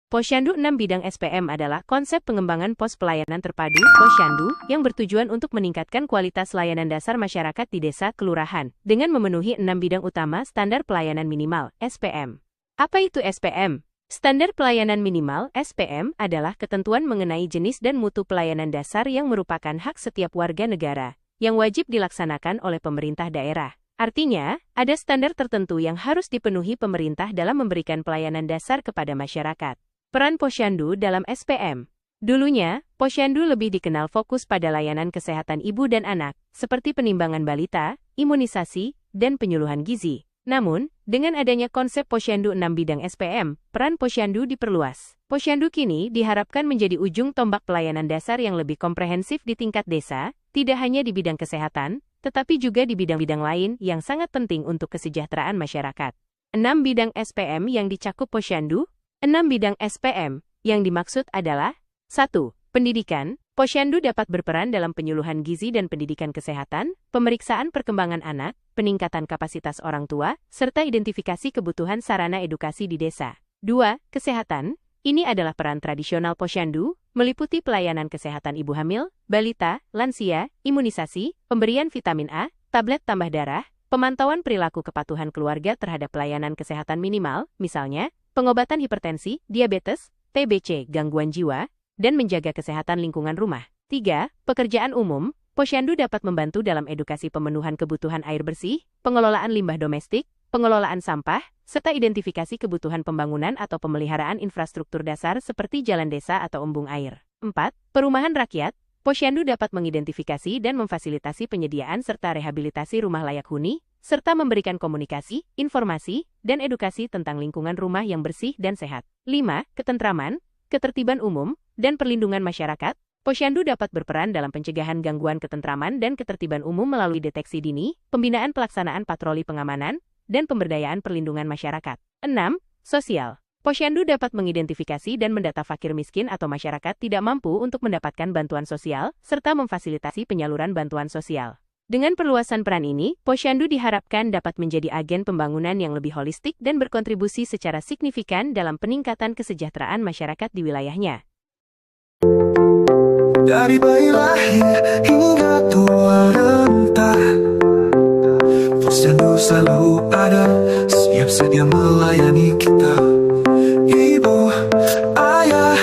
Posyandu 6 Bidang SPM adalah konsep pengembangan pos pelayanan terpadu (posyandu) yang bertujuan untuk meningkatkan kualitas layanan dasar masyarakat di desa kelurahan dengan memenuhi 6 bidang utama standar pelayanan minimal (SPM). Apa itu SPM? Standar pelayanan minimal (SPM) adalah ketentuan mengenai jenis dan mutu pelayanan dasar yang merupakan hak setiap warga negara yang wajib dilaksanakan oleh pemerintah daerah. Artinya, ada standar tertentu yang harus dipenuhi pemerintah dalam memberikan pelayanan dasar kepada masyarakat. Peran posyandu dalam SPM. Dulunya, posyandu lebih dikenal fokus pada layanan kesehatan ibu dan anak, seperti penimbangan balita, imunisasi, dan penyuluhan gizi. Namun, dengan adanya konsep posyandu 6 bidang SPM, peran posyandu diperluas. Posyandu kini diharapkan menjadi ujung tombak pelayanan dasar yang lebih komprehensif di tingkat desa, tidak hanya di bidang kesehatan, tetapi juga di bidang-bidang lain yang sangat penting untuk kesejahteraan masyarakat. 6 bidang SPM yang dicakup posyandu. 6 bidang SPM yang dimaksud adalah 1. Pendidikan. Posyandu dapat berperan dalam penyuluhan gizi dan pendidikan kesehatan, pemeriksaan perkembangan anak, peningkatan kapasitas orang tua, serta identifikasi kebutuhan sarana edukasi di desa. 2. Kesehatan. Ini adalah peran tradisional posyandu, meliputi pelayanan kesehatan ibu hamil, balita, lansia, imunisasi, pemberian vitamin A, tablet tambah darah, pemantauan perilaku kepatuhan keluarga terhadap pelayanan kesehatan minimal, misalnya, pengobatan hipertensi, diabetes, TBC, gangguan jiwa, dan menjaga kesehatan lingkungan rumah. 3. Pekerjaan umum. Posyandu dapat membantu dalam edukasi pemenuhan kebutuhan air bersih, pengelolaan limbah domestik, pengelolaan sampah, serta identifikasi kebutuhan pembangunan atau pemeliharaan infrastruktur dasar seperti jalan desa atau embung air. 4. Perumahan rakyat. Posyandu dapat mengidentifikasi dan memfasilitasi penyediaan serta rehabilitasi rumah layak huni, serta memberikan komunikasi, informasi, dan edukasi tentang lingkungan rumah yang bersih dan sehat. 5. Ketentraman, ketertiban umum, dan perlindungan masyarakat. Posyandu dapat berperan dalam pencegahan gangguan ketentraman dan ketertiban umum melalui deteksi dini, pembinaan pelaksanaan patroli pengamanan, dan pemberdayaan perlindungan masyarakat. 6. Sosial. Posyandu dapat mengidentifikasi dan mendata fakir miskin atau masyarakat tidak mampu untuk mendapatkan bantuan sosial, serta memfasilitasi penyaluran bantuan sosial. Dengan perluasan peran ini, posyandu diharapkan dapat menjadi agen pembangunan yang lebih holistik dan berkontribusi secara signifikan dalam peningkatan kesejahteraan masyarakat di wilayahnya. Dari bayi lahir hingga tua renta, posyandu selalu ada, siap sedia melayani kita. Ibu, ayah,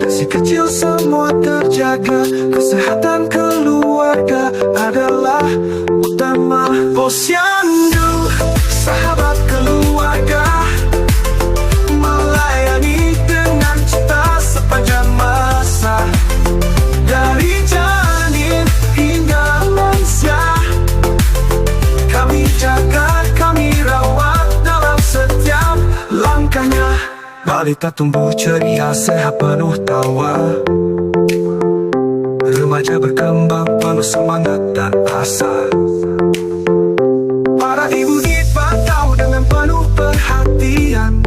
dan si kecil semua terjaga. Kesehatan keluarga adalah utama. Posyandu, sahabat keluarga, melayani dengan cinta sepanjang masa. Dari janin hingga lansia, kami jaga, kami rawat dalam setiap langkahnya. Balita tumbuh ceria, sehat penuh tawa. Remaja berkembang penuh semangat dan asa. Para ibu dipantau dengan penuh perhatian.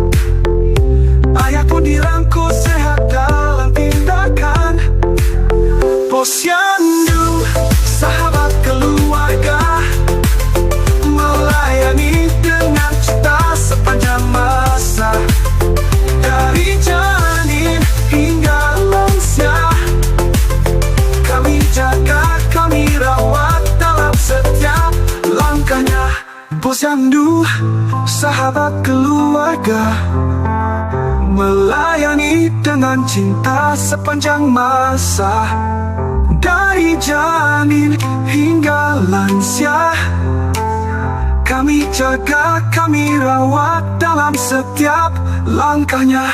Ayah pun dirangkul sehat dalam tindakan. Posyandu, sahabat keluarga, melayani dengan cinta sepanjang masa. Dari janin hingga lansia, kami jaga, kami rawat dalam setiap langkahnya. Posyandu, sahabat keluarga, melayani dengan cinta sepanjang masa. Dari janin hingga lansia, kami jaga, kami rawat dalam setiap langkahnya.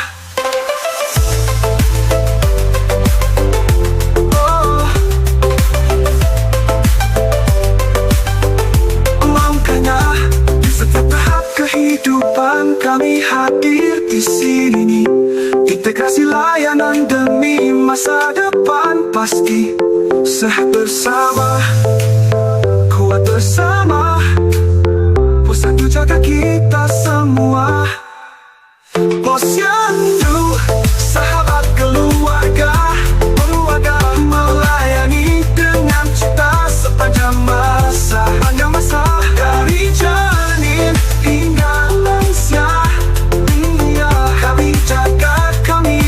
Langkahnya di setiap tahap kehidupan, kami hadir di sini. Integrasi layanan demi masa depan, pasti sehat bersama, kuat bersama. Posyandu jaga kita semua. Posyandu, sahabat keluarga, melayani dengan cinta sepanjang masa. Dari janin hingga lansia, kami jaga, kami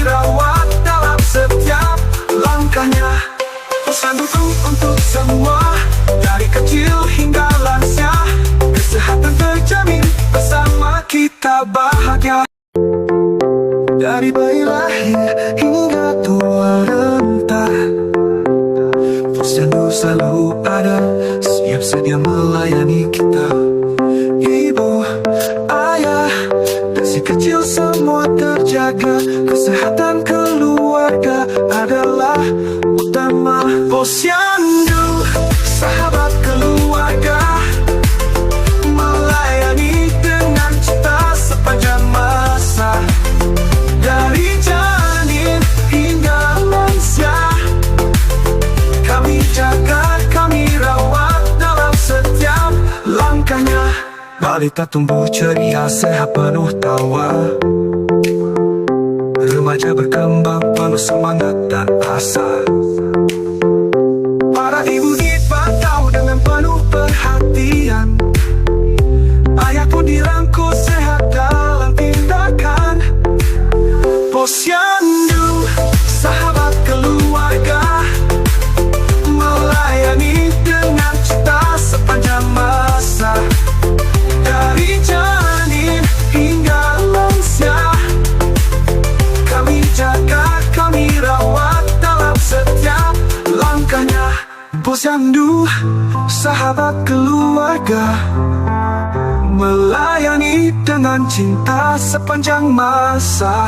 lahir hingga tua renta, Posyandu selalu ada, siap sedia melayani kita. Ibu, ayah, dan si kecil semua terjaga. Kesehatan keluarga adalah utama. Posyandu, sahabat keluarga, melayani dengan cinta sepanjang masa. Dari janin hingga lansia, kami jaga, kami rawat dalam setiap langkahnya. Balita tumbuh ceria, sehat penuh tawa. Remaja berkembang penuh semangat dan asa. Para ibu dipantau dengan penuh perhatian. Ayah pun dirangkul sehat dalam tindakan. Posyandu, sahabat keluarga, melayani dengan cinta sepanjang masa. Dari janin hingga lansia, kami jaga, kami rawat dalam setiap langkahnya. Posyandu, sahabat keluarga, melayani dengan cinta sepanjang masa.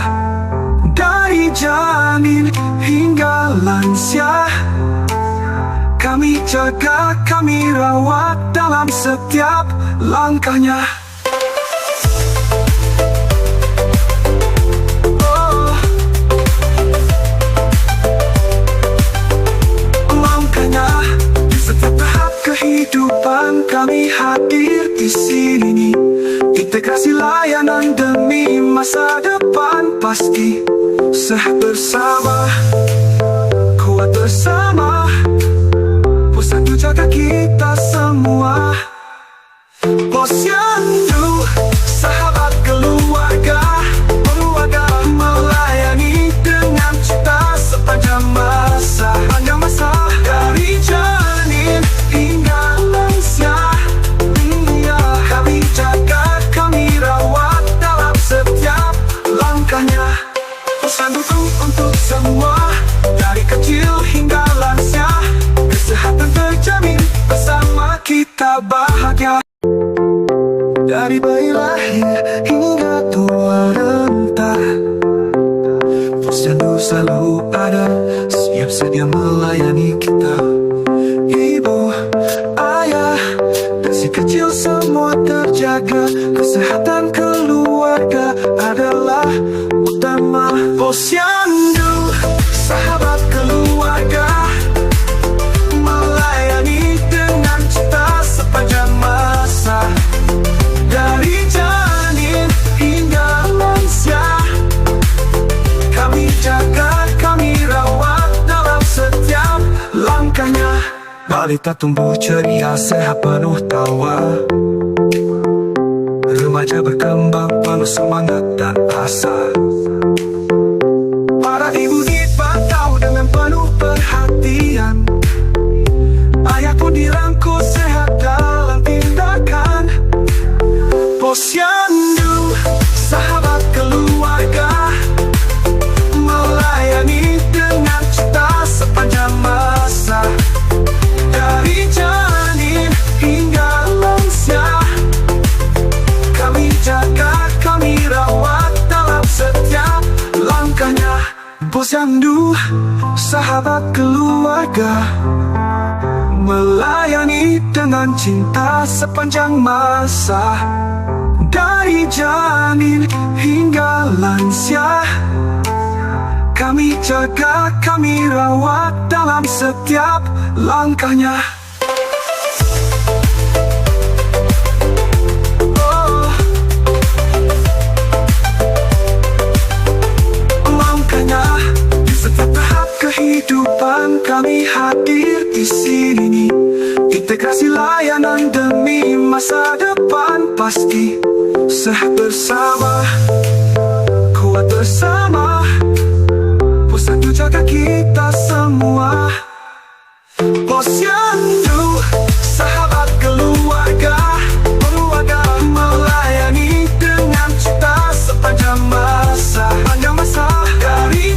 Dari janin hingga lansia, kami jaga, kami rawat dalam setiap langkahnya. Langkahnya di setiap tahap kehidupan, kami hadir di sini. Integrasi layanan demi masa depan pasti. Sehat bersama, kuat bersama, Posyandu jaga kita semua. Posyandu, sahabat keluarga, melayani dengan cinta sepanjang masa. Panjang masa, dari janin hingga lansia, kami jaga, kami rawat dalam setiap langkahnya. Posyandu untuk semua, dari kecil hingga lansia. Kesehatan terjamin, bersama kita bahagia. Dari bayi lahir hingga tua renta, Posyandu selalu ada, siap sedia melayani kita. Ibu, ayah, dan si kecil semua terjaga. Kesehatan keluarga adalah utama. Posyandu, sahabat keluarga, melayani dengan cinta sepanjang masa. Dari janin hingga lansia, kami jaga, kami rawat dalam setiap langkahnya. Balita tumbuh ceria, sehat penuh tawa. Remaja berkembang penuh semangat dan asa. Para ibu dipantau dengan penuh perhatian. Ayah pun dirangkul sehat dalam tindakan. Posyandu, sahabat keluarga, melayani dengan cinta sepanjang masa. Dari janin hingga lansia, kami jaga, kami rawat dalam setiap langkahnya. Posyandu, sahabat keluarga, melayani dengan cinta sepanjang masa. Dari janin hingga lansia, kami jaga, kami rawat dalam setiap langkahnya. Langkahnya di setiap tahap kehidupan, kami hadir di sini. Integrasi layanan demi masa depan pasti. Sehat bersama, kuat bersama, Posyandu jaga kita semua. Posyandu, sahabat keluarga, melayani dengan cinta sepanjang masa. Panjang masa, dari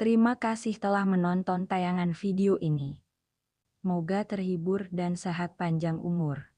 Terima kasih telah menonton tayangan video ini. Semoga terhibur dan sehat panjang umur.